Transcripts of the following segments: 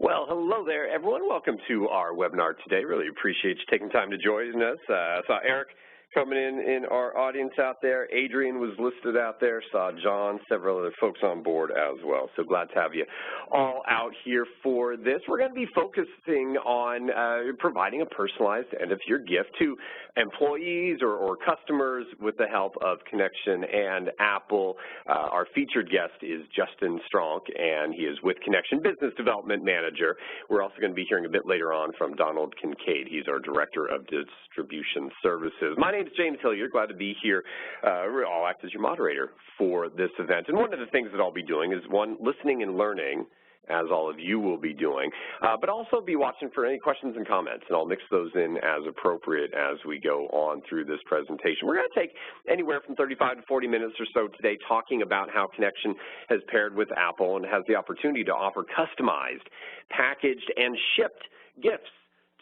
Well, hello there, everyone. Welcome to our webinar today. Really appreciate you taking time to join us. I saw Eric coming in our audience out there. Adrian was listed out there. Saw John, several other folks on board as well. So glad to have you all out here for this. We're going to be focusing on providing a personalized end-of-year gift to employees or customers with the help of Connection and Apple. Our featured guest is Justin Stronk, and he is with Connection Business Development Manager. We're also going to be hearing a bit later on from Donald Kincaid. He's our Director of Distribution Services. My name is James Hilliard. Glad to be here. I'll act as your moderator for this event. And one of the things that I'll be doing is, one, listening and learning, as all of you will be doing, but also be watching for any questions and comments, and I'll mix those in as appropriate as we go on through this presentation. We're going to take anywhere from 35 to 40 minutes or so today talking about how Connection has paired with Apple and has the opportunity to offer customized, packaged, and shipped gifts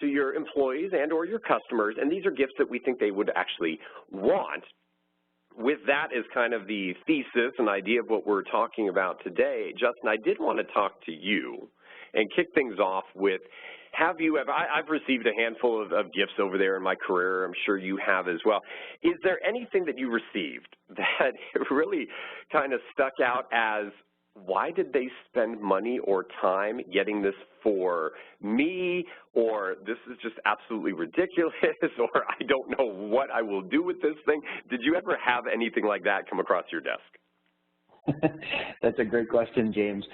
to your employees and or your customers, and these are gifts that we think they would actually want. With that as kind of the thesis and idea of what we're talking about today, Justin, I did want to talk to you and kick things off with, have you ever, I've received a handful of gifts over there in my career. I'm sure you have as well. Is there anything that you received that really kind of stuck out as, why did they spend money or time getting this for me, or this is just absolutely ridiculous, or I don't know what I will do with this thing? Did you ever have anything like that come across your desk? That's a great question, James.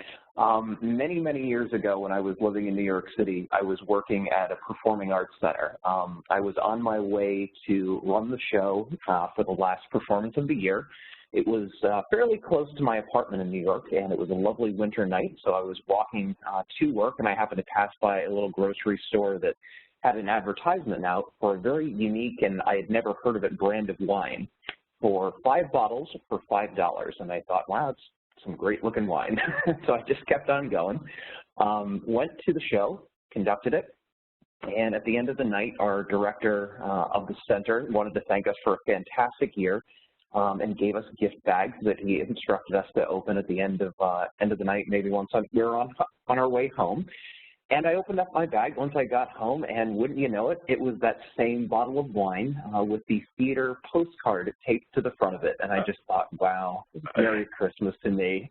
Many, many years ago when I was living in New York City, I was working at a performing arts center. I was on my way to run the show for the last performance of the year. It was fairly close to my apartment in New York, and it was a lovely winter night, so I was walking to work, and I happened to pass by a little grocery store that had an advertisement out for a very unique, and I had never heard of it, brand of wine for 5 bottles for $5, and I thought, wow, it's some great-looking wine. So I just kept on going, went to the show, conducted it, and at the end of the night, our director of the center wanted to thank us for a fantastic year, and gave us gift bags that he instructed us to open at the end of the night, maybe once we were on our way home. And I opened up my bag once I got home, and wouldn't you know it, it was that same bottle of wine with the theater postcard taped to the front of it. And I just thought, wow, Merry Christmas to me.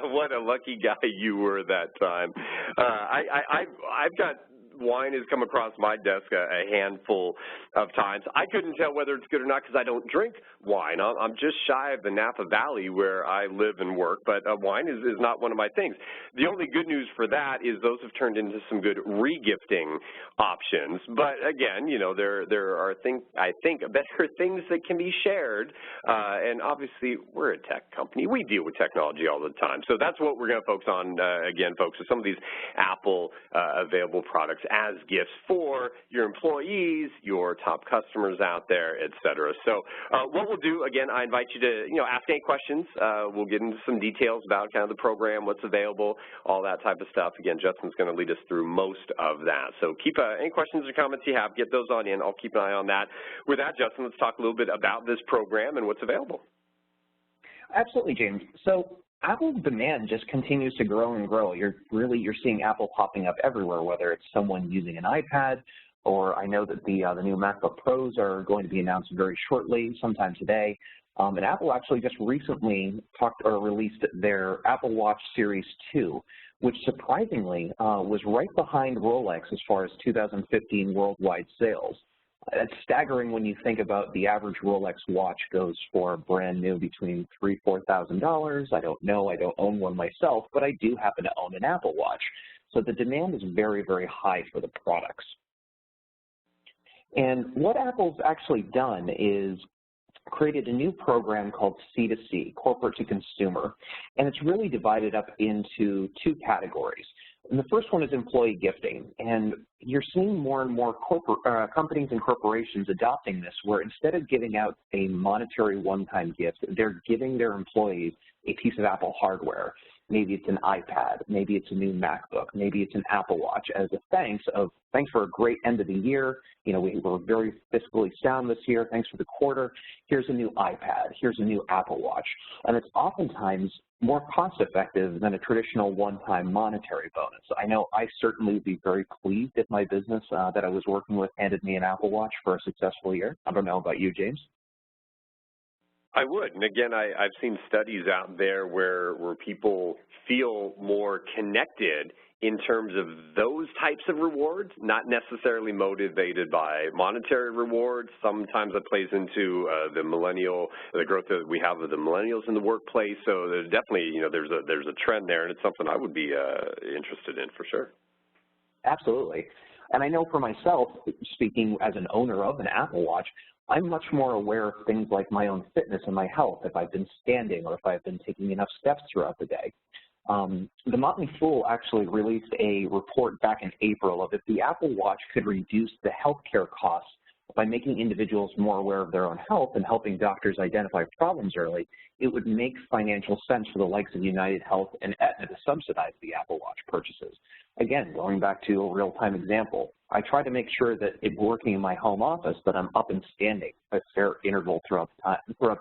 What a lucky guy you were that time. I've got wine has come across my desk a handful of times. I couldn't tell whether it's good or not because I don't drink wine. I'm just shy of the Napa Valley where I live and work, but wine is not one of my things. The only good news for that is those have turned into some good re-gifting options. But again, you know, there are I think better things that can be shared, and obviously we're a tech company. We deal with technology all the time. So that's what we're going to focus on, again, folks, is some of these Apple available products as gifts for your employees, your top customers out there, et cetera. So what we'll do, again, I invite you to, ask any questions. We'll get into some details about kind of the program, what's available, all that type of stuff. Again, Justin's going to lead us through most of that. So keep any questions or comments you have, get those on in. I'll keep an eye on that. With that, Justin, let's talk a little bit about this program and what's available. Absolutely, James. So Apple's demand just continues to grow and grow. You're seeing Apple popping up everywhere, whether it's someone using an iPad, or I know that the new MacBook Pros are going to be announced very shortly, sometime today. And Apple actually just recently released their Apple Watch Series 2, which surprisingly was right behind Rolex as far as 2015 worldwide sales. It's staggering when you think about the average Rolex watch goes for brand new between $3,000 and $4,000. I don't know. I don't own one myself, but I do happen to own an Apple Watch. So the demand is very, very high for the products. And what Apple's actually done is created a new program called C2C, corporate to consumer, and it's really divided up into 2 categories. And the first one is employee gifting, and you're seeing more and more companies and corporations adopting this, where instead of giving out a monetary one-time gift, they're giving their employees a piece of Apple hardware. Maybe it's an iPad, maybe it's a new MacBook, maybe it's an Apple Watch as a thanks for a great end of the year. You know, we were very fiscally sound this year. Thanks for the quarter. Here's a new iPad. Here's a new Apple Watch. And it's oftentimes more cost-effective than a traditional one-time monetary bonus. I know I certainly would be very pleased if my business that I was working with handed me an Apple Watch for a successful year. I don't know about you, James. I would, and again, I've seen studies out there where people feel more connected in terms of those types of rewards, not necessarily motivated by monetary rewards. Sometimes it plays into the growth that we have of the millennials in the workplace. So there's definitely, you know, there's a trend there, and it's something I would be interested in for sure. Absolutely. And I know for myself, speaking as an owner of an Apple Watch, I'm much more aware of things like my own fitness and my health, if I've been standing or if I've been taking enough steps throughout the day. The Motley Fool actually released a report back in April of if the Apple Watch could reduce the healthcare costs by making individuals more aware of their own health and helping doctors identify problems early, it would make financial sense for the likes of United Health and Aetna to subsidize the Apple Watch purchases. Again, going back to a real-time example, I try to make sure that if working in my home office that I'm up and standing at a fair interval throughout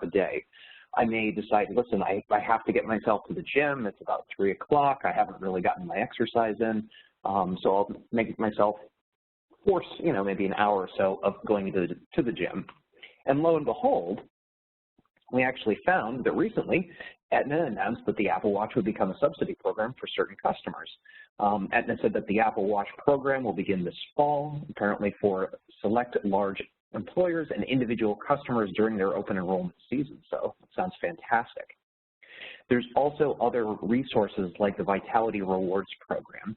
the day. I may decide, listen, I have to get myself to the gym. It's about 3 o'clock. I haven't really gotten my exercise in, so I'll make myself force, you know, maybe an hour or so of going to the gym. And lo and behold, we actually found that recently Aetna announced that the Apple Watch would become a subsidy program for certain customers. Aetna said that the Apple Watch program will begin this fall, apparently for select large employers and individual customers during their open enrollment season. So it sounds fantastic. There's also other resources like the Vitality Rewards program.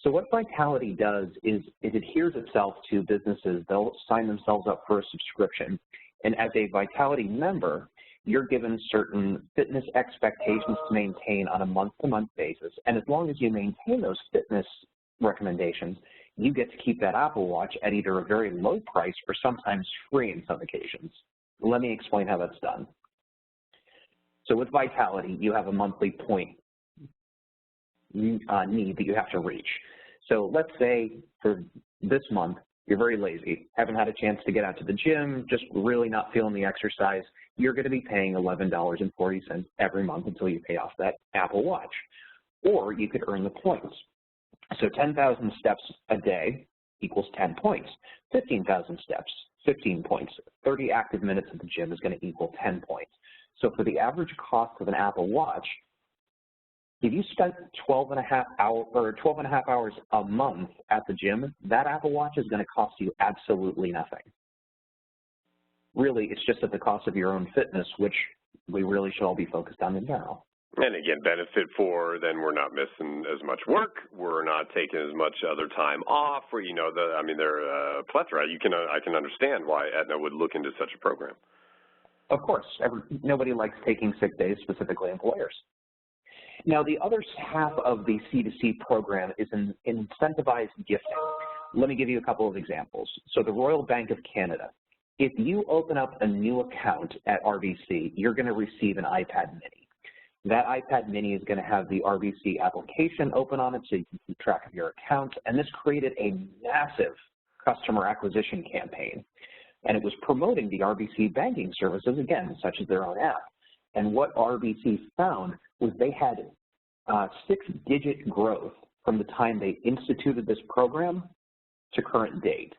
So what Vitality does is it adheres itself to businesses. They'll sign themselves up for a subscription. And as a Vitality member, you're given certain fitness expectations to maintain on a month-to-month basis. And as long as you maintain those fitness recommendations, you get to keep that Apple Watch at either a very low price or sometimes free in some occasions. Let me explain how that's done. So with Vitality, you have a monthly point need that you have to reach. So let's say for this month, you're very lazy, haven't had a chance to get out to the gym, just really not feeling the exercise, you're going to be paying $11.40 every month until you pay off that Apple Watch. Or you could earn the points. So 10,000 steps a day equals 10 points. 15,000 steps, 15 points. 30 active minutes at the gym is going to equal 10 points. So for the average cost of an Apple Watch, if you spent 12 and a half hours a month at the gym, that Apple Watch is going to cost you absolutely nothing. Really, it's just at the cost of your own fitness, which we really should all be focused on in general. And again, benefit for then we're not missing as much work, we're not taking as much other time off, or you know, they're a plethora. I can understand why Aetna would look into such a program. Of course, nobody likes taking sick days, specifically employers. Now, the other half of the C2C program is an incentivized gifting. Let me give you a couple of examples. So the Royal Bank of Canada, if you open up a new account at RBC, you're going to receive an iPad mini. That iPad mini is going to have the RBC application open on it so you can keep track of your account. And this created a massive customer acquisition campaign. And it was promoting the RBC banking services, again, such as their own app. And what RBC found was they had 6-digit growth from the time they instituted this program to current date.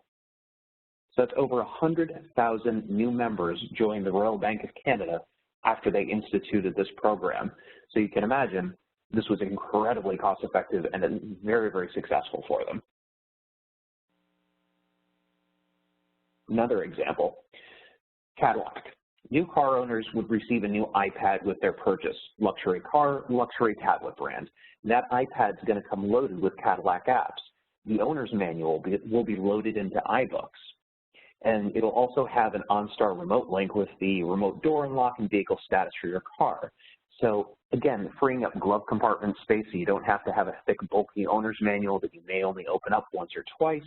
So that's over 100,000 new members joined the Royal Bank of Canada after they instituted this program. So you can imagine this was incredibly cost-effective and very, very successful for them. Another example, Cadillac. New car owners would receive a new iPad with their purchase, luxury car, luxury tablet brand. That iPad's going to come loaded with Cadillac apps. The owner's manual will be loaded into iBooks. And it'll also have an OnStar remote link with the remote door unlock and vehicle status for your car. So again, freeing up glove compartment space so you don't have to have a thick, bulky owner's manual that you may only open up once or twice.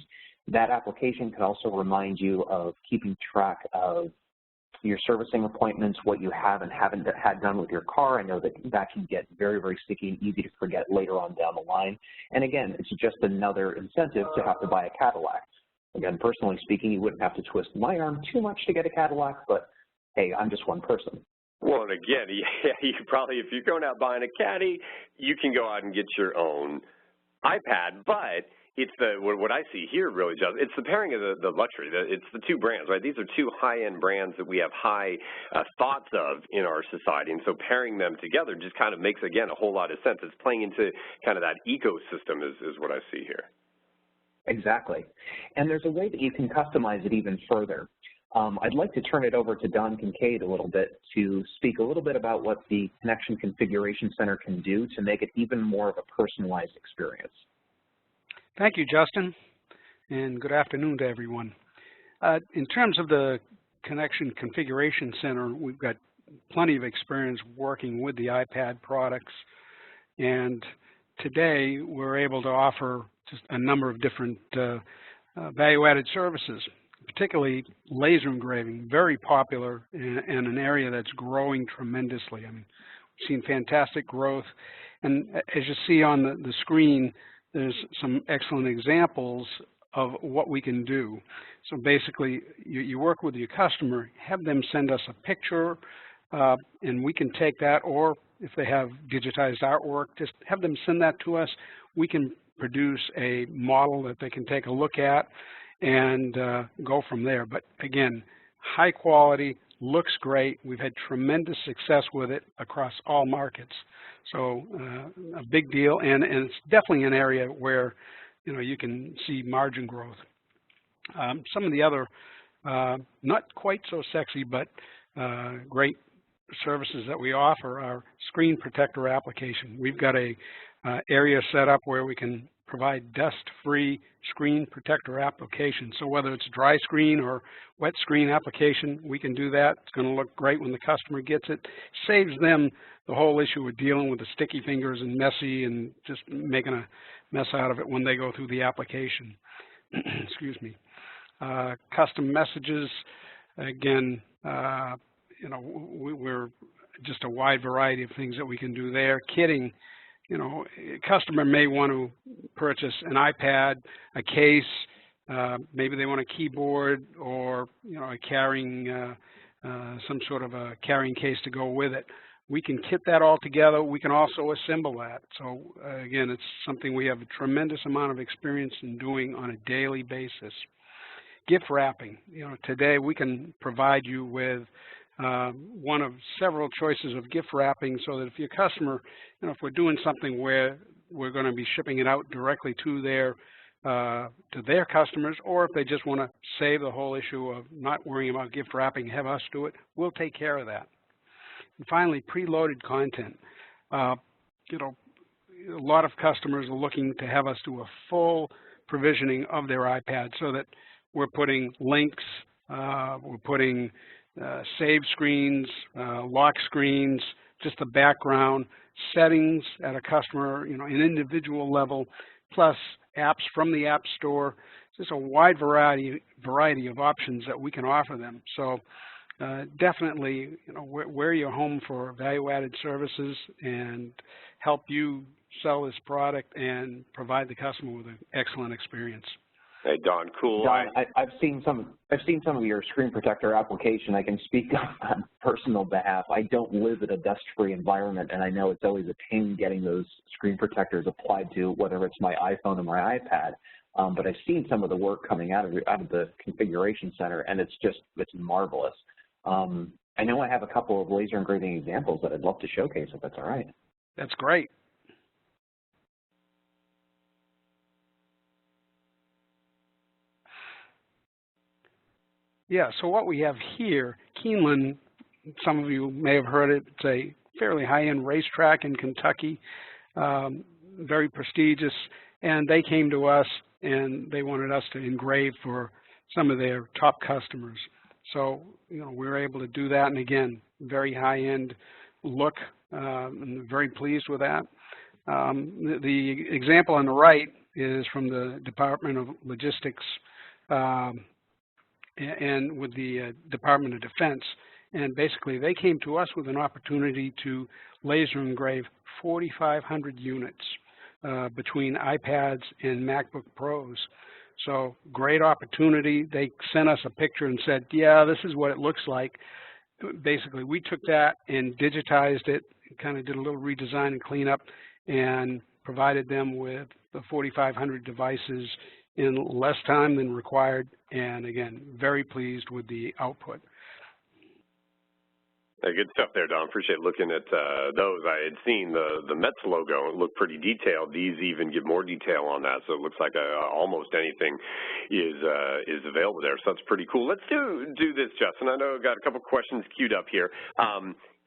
That application can also remind you of keeping track of your servicing appointments, what you have and haven't had done with your car. I know that that can get very, very sticky and easy to forget later on down the line. And again, it's just another incentive to have to buy a Cadillac. Again, personally speaking, you wouldn't have to twist my arm too much to get a Cadillac, but hey, I'm just one person. Well, and again, yeah, you probably, if you're going out buying a Caddy, you can go out and get your own iPad, but it's what I see here really, Justin, it's the pairing of the luxury. It's the two brands, right? These are two high-end brands that we have high thoughts of in our society, and so pairing them together just kind of makes, again, a whole lot of sense. It's playing into kind of that ecosystem is what I see here. Exactly. And there's a way that you can customize it even further. I'd like to turn it over to Don Kincaid a little bit to speak a little bit about what the Connection Configuration Center can do to make it even more of a personalized experience. Thank you, Justin, and good afternoon to everyone. In terms of the Connection Configuration Center, we've got plenty of experience working with the iPad products, and today we're able to offer just a number of different value-added services, particularly laser engraving, very popular in an area that's growing tremendously. I mean, we've seen fantastic growth, and as you see on the screen, there's some excellent examples of what we can do. So basically, you work with your customer, have them send us a picture, and we can take that, or if they have digitized artwork, just have them send that to us. We can produce a model that they can take a look at and go from there. But again, high quality, looks great. We've had tremendous success with it across all markets. So a big deal, and it's definitely an area where you can see margin growth. Some of the other not quite so sexy but great services that we offer are screen protector application. We've got a area set up where we can provide dust-free screen protector application. So whether it's dry screen or wet screen application, we can do that. It's going to look great when the customer gets it. Saves them the whole issue of dealing with the sticky fingers and messy and just making a mess out of it when they go through the application. Excuse me. Custom messages, again, we're just a wide variety of things that we can do there. Kitting. A customer may want to purchase an iPad, a case, maybe they want a keyboard or a carrying, some sort of a carrying case to go with it. We can kit that all together. We can also assemble that. So again, it's something we have a tremendous amount of experience in doing on a daily basis. Gift wrapping. Today we can provide you with one of several choices of gift wrapping, so that if your customer, if we're doing something where we're going to be shipping it out directly to their customers, or if they just want to save the whole issue of not worrying about gift wrapping, have us do it, we'll take care of that. And finally, preloaded content. A lot of customers are looking to have us do a full provisioning of their iPad, so that we're putting links, we're putting save screens, lock screens, just the background, settings at a customer, an individual level, plus apps from the App Store. Just a wide variety of options that we can offer them. So definitely, we're your home for value-added services and help you sell this product and provide the customer with an excellent experience. Hey, Don, cool. Don, I've seen some of your screen protector application. I can speak on personal behalf. I don't live in a dust-free environment, and I know it's always a pain getting those screen protectors applied to whether it's my iPhone or my iPad. But I've seen some of the work coming out of the configuration center, and it's marvelous. I know I have a couple of laser engraving examples that I'd love to showcase if that's all right. That's great. Yeah, so what we have here, Keeneland, some of you may have heard it, it's a fairly high-end racetrack in Kentucky, very prestigious, and they came to us and they wanted us to engrave for some of their top customers. So, we were able to do that, and again, very high-end look, and very pleased with that. The example on the right is from the Department of Logistics and with the Department of Defense. And basically, they came to us with an opportunity to laser engrave 4,500 units between iPads and MacBook Pros. So great opportunity. They sent us a picture and said, yeah, this is what it looks like. Basically, we took that and digitized it, kind of did a little redesign and cleanup, and provided them with the 4,500 devices in less time than required. And again, very pleased with the output. Good stuff there, Don. Appreciate looking at those. I had seen the Mets logo. It looked pretty detailed. These even give more detail on that, so it looks like almost anything is available there. So that's pretty cool. Let's do this, Justin. I know I've got a couple questions queued up here.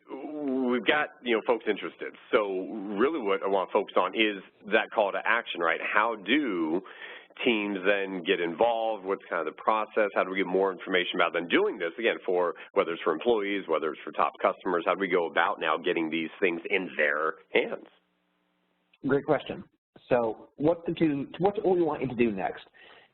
We've got folks interested. So really, what I want to focus on is that call to action, right? How do teams then get involved? What's kind of the process? How do we get more information about them doing this, again, for whether it's for employees, whether it's for top customers? How do we go about now getting these things in their hands? Great question. So what we want you to do next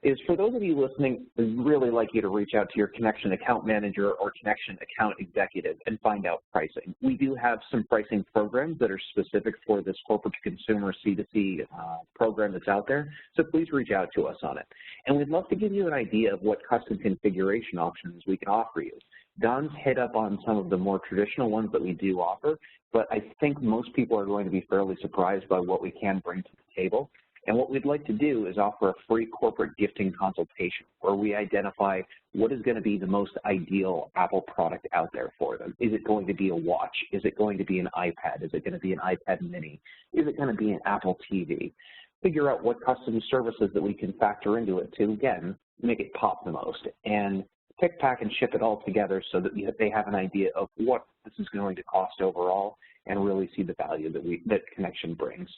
is, for those of you listening, we'd really like you to reach out to your Connection account manager or Connection account executive and find out pricing. We do have some pricing programs that are specific for this corporate to consumer C2C program that's out there, so please reach out to us on it. And we'd love to give you an idea of what custom configuration options we can offer you. Don's hit up on some of the more traditional ones that we do offer, but I think most people are going to be fairly surprised by what we can bring to the table. And what we'd like to do is offer a free corporate gifting consultation where we identify what is going to be the most ideal Apple product out there for them. Is it going to be a watch? Is it going to be an iPad? Is it going to be an iPad mini? Is it going to be an Apple TV? Figure out what custom services that we can factor into it to, again, make it pop the most. And pick, pack, and ship it all together so that they have an idea of what this is going to cost overall and really see the value that Connection brings.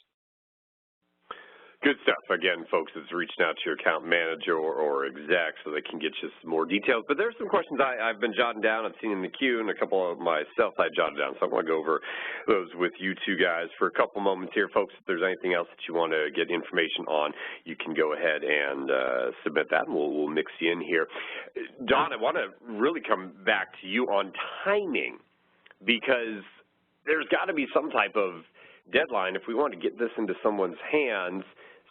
Good stuff. Again, folks, it's reaching out to your account manager or exec so they can get you some more details. But there's some questions I've been jotting down. I've seen in the queue, and a couple of myself I jotted down. So I want to go over those with you two guys for a couple moments here. Folks, if there's anything else that you want to get information on, you can go ahead and submit that, and we'll mix you in here. Don, I want to really come back to you on timing, because there's got to be some type of deadline if we want to get this into someone's hands,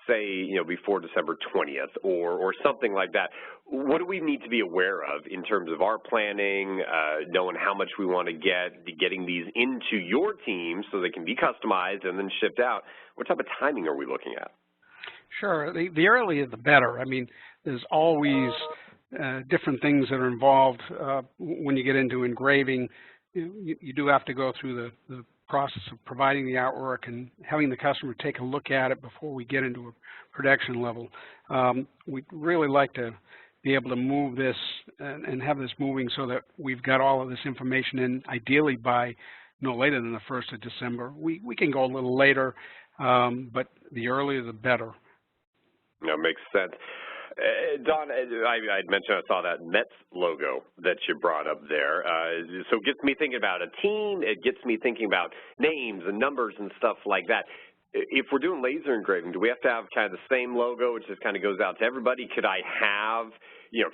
say, before December 20th or something like that. What do we need to be aware of in terms of our planning, knowing how much we want to getting these into your team so they can be customized and then shipped out? What type of timing are we looking at? Sure. The earlier the better. I mean, there's always different things that are involved when you get into engraving. You do have to go through the process of providing the artwork and having the customer take a look at it before we get into a production level. We'd really like to be able to move this and have this moving so that we've got all of this information in, ideally by no later than the 1st of December. We can go a little later, but the earlier the better. That makes sense. Don, I mentioned I saw that Mets logo that you brought up there. So it gets me thinking about a team. It gets me thinking about names and numbers and stuff like that. If we're doing laser engraving, do we have to have kind of the same logo, which just kind of goes out to everybody? Could I have,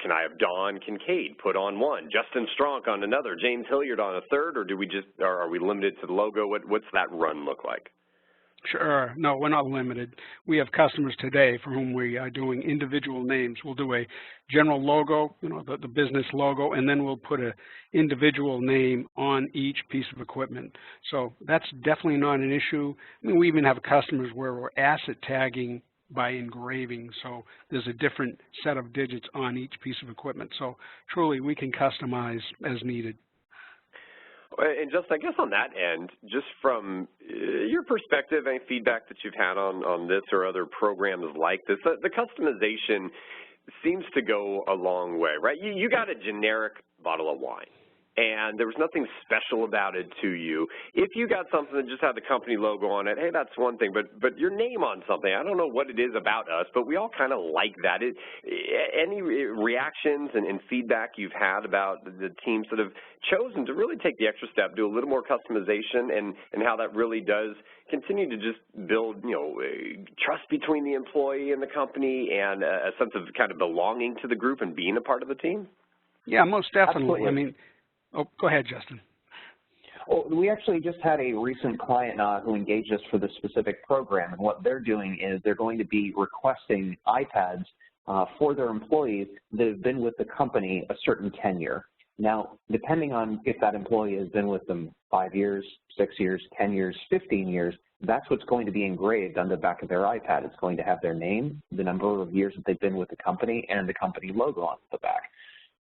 can I have Don Kincaid put on one, Justin Strunk on another, James Hilliard on a third, or are we limited to the logo? What's that run look like? Sure. No, we're not limited. We have customers today for whom we are doing individual names. We'll do a general logo, the business logo, and then we'll put an individual name on each piece of equipment. So that's definitely not an issue. I mean, we even have customers where we're asset tagging by engraving, so there's a different set of digits on each piece of equipment. So truly, we can customize as needed. And just, I guess on that end, just from your perspective, any feedback that you've had on this or other programs like this, the customization seems to go a long way, right? You got a generic bottle of wine, and there was nothing special about it to you. If you got something that just had the company logo on it, hey, that's one thing, but your name on something, I don't know what it is about us, but we all kind of like that. Any reactions and feedback you've had about the teams that have chosen to really take the extra step, do a little more customization, and how that really does continue to just build, trust between the employee and the company and a sense of kind of belonging to the group and being a part of the team? Yeah, most definitely. Absolutely. I mean, oh, go ahead, Justin. Well, we actually just had a recent client who engaged us for this specific program, and what they're doing is they're going to be requesting iPads for their employees that have been with the company a certain tenure. Now, depending on if that employee has been with them 5 years, 6 years, 10 years, 15 years, that's what's going to be engraved on the back of their iPad. It's going to have their name, the number of years that they've been with the company, and the company logo on the back.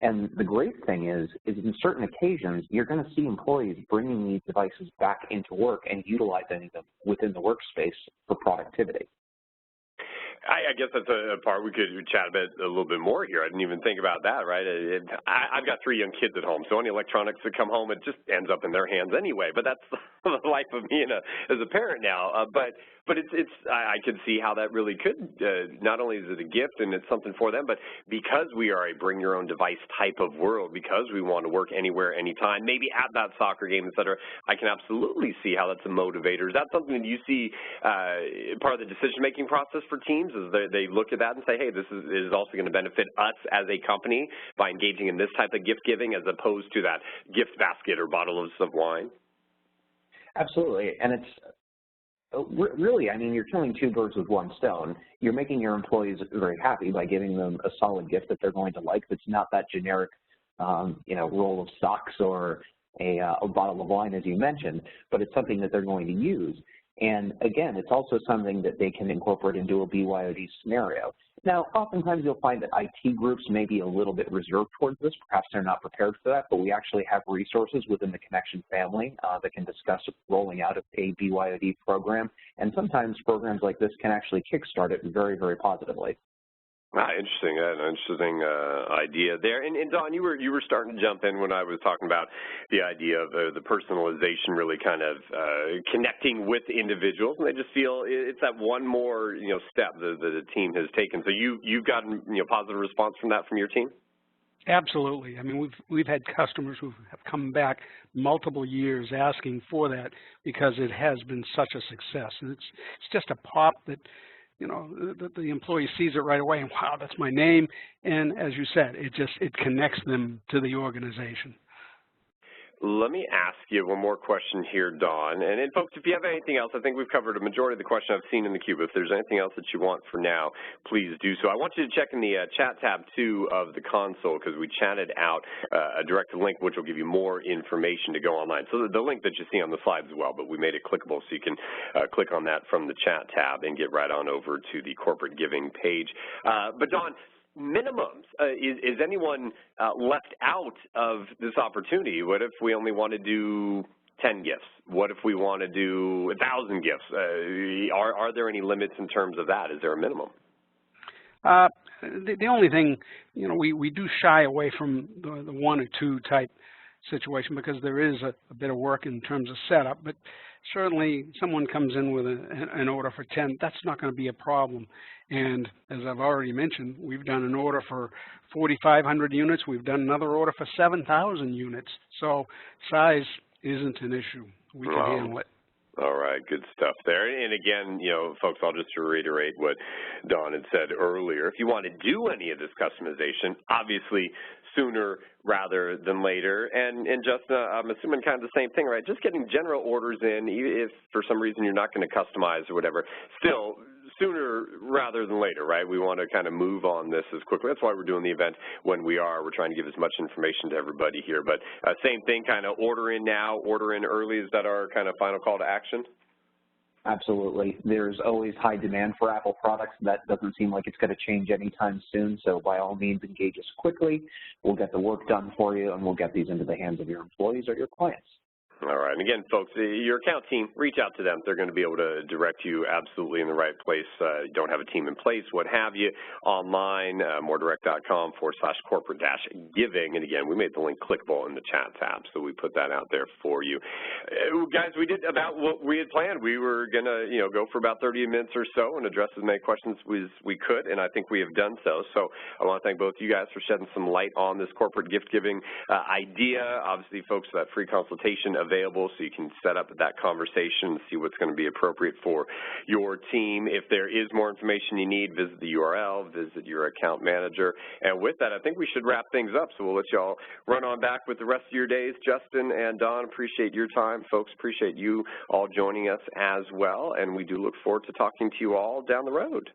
And the great thing is in certain occasions, you're going to see employees bringing these devices back into work and utilizing them within the workspace for productivity. I guess that's a part we could chat a little bit more here. I didn't even think about that, right? I've got 3 young kids at home, so any electronics that come home, it just ends up in their hands anyway. But that's the life of me as a parent now. But I could see how that really could, not only is it a gift and it's something for them, but because we are a bring your own device type of world, because we want to work anywhere, anytime, maybe at that soccer game, et cetera, I can absolutely see how that's a motivator. Is that something that you see part of the decision-making process for teams? Is they look at that and say, hey, this is also going to benefit us as a company by engaging in this type of gift giving as opposed to that gift basket or bottle of wine? Absolutely. And it's really, I mean, you're killing 2 birds with 1 stone. You're making your employees very happy by giving them a solid gift that they're going to like that's not that generic, roll of socks or a bottle of wine, as you mentioned, but it's something that they're going to use. And again, it's also something that they can incorporate into a BYOD scenario. Now, oftentimes you'll find that IT groups may be a little bit reserved towards this. Perhaps they're not prepared for that, but we actually have resources within the Connection family that can discuss rolling out a BYOD program. And sometimes programs like this can actually kickstart it very, very positively. Interesting. An interesting idea there. And Don, you were starting to jump in when I was talking about the idea of the personalization, really kind of connecting with individuals, and they just feel it's that one more step that the team has taken. So you've gotten positive response from that from your team? Absolutely. I mean, we've had customers who have come back multiple years asking for that because it has been such a success, and it's just a pop that the employee sees it right away and, wow, that's my name. And as you said, it connects them to the organization. Let me ask you one more question here, Don. And then, folks, if you have anything else, I think we've covered a majority of the questions I've seen in the queue. But if there's anything else that you want for now, please do so. I want you to check in the chat tab, too, of the console, because we chatted out a direct link, which will give you more information to go online. So the link that you see on the slides as well, but we made it clickable so you can click on that from the chat tab and get right on over to the corporate giving page. But, Don, minimums. Is anyone left out of this opportunity? What if we only want to do 10 gifts? What if we want to do 1,000 gifts? Are there any limits in terms of that? Is there a minimum? The only thing, we do shy away from the 1 or 2 type situation because there is a bit of work in terms of setup, but certainly someone comes in with an order for 10, that's not going to be a problem. And as I've already mentioned, we've done an order for 4,500 units. We've done another order for 7,000 units. So size isn't an issue. We can handle it. All right, good stuff there. And again, folks, I'll just reiterate what Don had said earlier. If you want to do any of this customization, obviously sooner rather than later. And Justin, I'm assuming kind of the same thing, right? Just getting general orders in, if for some reason you're not going to customize or whatever, still sooner rather than later, right? We want to kind of move on this as quickly. That's why we're doing the event when we are. We're trying to give as much information to everybody here. But same thing, kind of order in now, order in early. Is that our kind of final call to action? Absolutely. There's always high demand for Apple products. That doesn't seem like it's going to change anytime soon. So by all means, engage us quickly. We'll get the work done for you, and we'll get these into the hands of your employees or your clients. All right. And again, folks, your account team, reach out to them. They're going to be able to direct you absolutely in the right place. You don't have a team in place, what have you, online, moredirect.com/corporate-giving. And again, we made the link clickable in the chat tab, so we put that out there for you. Guys, we did about what we had planned. We were going to, go for about 30 minutes or so and address as many questions as we could, and I think we have done so. So I want to thank both you guys for shedding some light on this corporate gift-giving idea. Obviously, folks, that free consultation available so you can set up that conversation and see what's going to be appropriate for your team. If there is more information you need, visit the URL, visit your account manager. And with that, I think we should wrap things up, so we'll let you all run on back with the rest of your days. Justin and Don, appreciate your time. Folks, appreciate you all joining us as well, and we do look forward to talking to you all down the road.